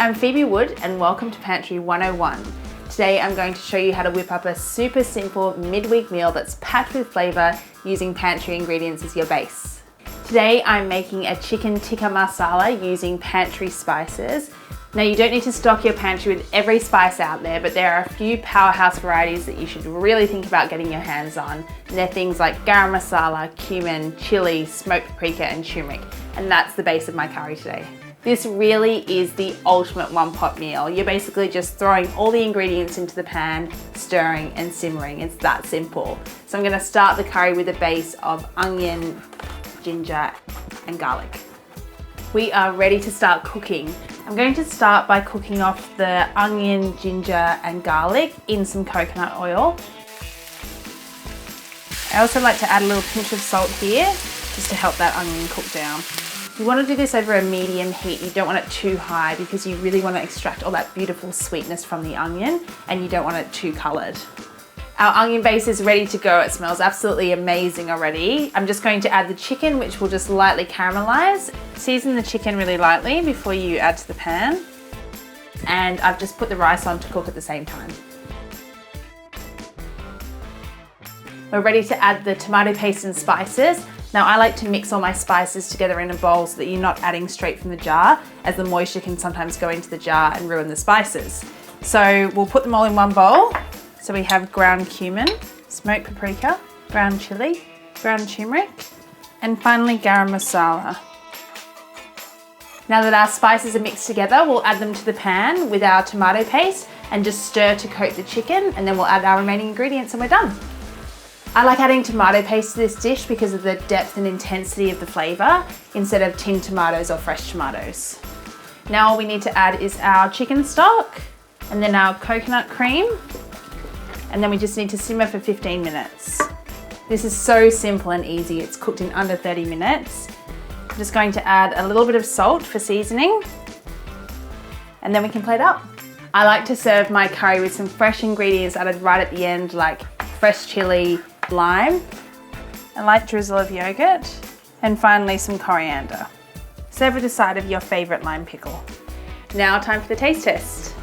I'm Phoebe Wood and welcome to Pantry 101. Today I'm going to show you how to whip up a super simple midweek meal that's packed with flavour using pantry ingredients as your base. Today I'm making a chicken tikka masala using pantry spices. Now you don't need to stock your pantry with every spice out there, but there are a few powerhouse varieties that you should really think about getting your hands on. And they're things like garam masala, cumin, chili, smoked paprika and turmeric. And that's the base of my curry today. This really is the ultimate one-pot meal. You're basically just throwing all the ingredients into the pan, stirring and simmering. It's that simple. So I'm gonna start the curry with a base of onion, ginger and garlic. We are ready to start cooking. I'm going to start by cooking off the onion, ginger and garlic in some coconut oil. I also like to add a little pinch of salt here just to help that onion cook down. You want to do this over a medium heat. You don't want it too high because you really want to extract all that beautiful sweetness from the onion and you don't want it too coloured. Our onion base is ready to go. It smells absolutely amazing already. I'm just going to add the chicken, which will just lightly caramelize. Season the chicken really lightly before you add to the pan. And I've just put the rice on to cook at the same time. We're ready to add the tomato paste and spices. Now I like to mix all my spices together in a bowl so that you're not adding straight from the jar, as the moisture can sometimes go into the jar and ruin the spices. So we'll put them all in one bowl. So we have ground cumin, smoked paprika, ground chili, ground turmeric, and finally garam masala. Now that our spices are mixed together, we'll add them to the pan with our tomato paste and just stir to coat the chicken, and then we'll add our remaining ingredients and we're done. I like adding tomato paste to this dish because of the depth and intensity of the flavour instead of tinned tomatoes or fresh tomatoes. Now all we need to add is our chicken stock and then our coconut cream. And then we just need to simmer for 15 minutes. This is so simple and easy. It's cooked in under 30 minutes. I'm just going to add a little bit of salt for seasoning and then we can plate up. I like to serve my curry with some fresh ingredients added right at the end, like fresh chili, lime, a light drizzle of yogurt, and finally some coriander. Serve with a side of your favourite lime pickle. Now time for the taste test.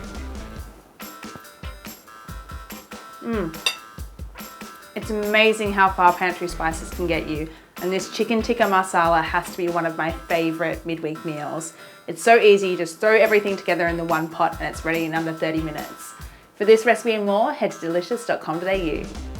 It's amazing how far pantry spices can get you, and this chicken tikka masala has to be one of my favourite midweek meals. It's so easy, you just throw everything together in the one pot and it's ready in under 30 minutes. For this recipe and more, head to delicious.com.au.